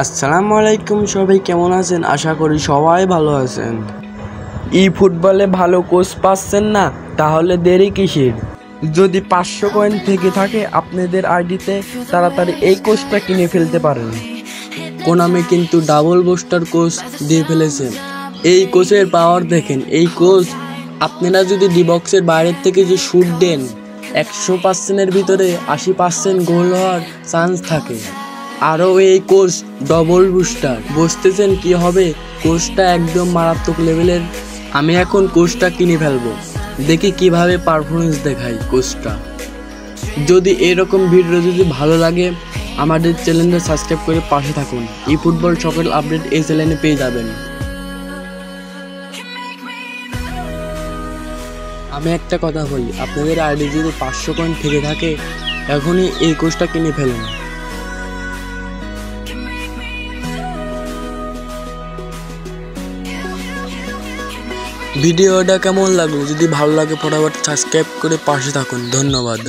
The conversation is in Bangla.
আসসালামু আলাইকুম, সবাই কেমন আছেন? আশা করি সবাই ভালো আছেন। ফুটবলে ভালো কোচ পাচ্ছেন না, তাহলে দেরি কিসের? যদি 500 কয়েন থেকে থাকে আপনাদের আইডিতে, তাড়াতাড়ি এই কোচটা কিনে ফেলতে পারেন। কোনামে কিন্তু ডাবল বুস্টার কোচ দিয়ে ফেলেছেন। এই কোচের পাওয়ার দেখেন। এই কোচ আপনারা যদি ডিবক্সের বাইরের থেকে যে শুট দেন, 100%-এর ভিতরে 80% গোল হওয়ার চান্স থাকে। আরও এই কোচ ডবল বুস্টার। বুঝতেছেন কি হবে? কোচটা একদম মারাত্মক লেভেলের। আমি এখন কোচটা কিনে ফেলবো, দেখি কিভাবে পারফরমেন্স দেখায় কোচটা। যদি এরকম ভিডিও যদি ভালো লাগে, আমাদের চ্যানেলটা সাবস্ক্রাইব করে পাশে থাকুন। এই ফুটবল সকল আপডেট এই চ্যানেলে পেয়ে যাবেন। আমি একটা কথা বলি, আপনাদের আইডি যদি 500 কয়েন থেকে থাকে, এখনই এই কোচটা কিনে ফেলুন। ভিডিওটা কেমন লাগলো? যদি ভালো লাগে ফটাফট সাবস্ক্রাইব করে পাশে থাকুন। ধন্যবাদ।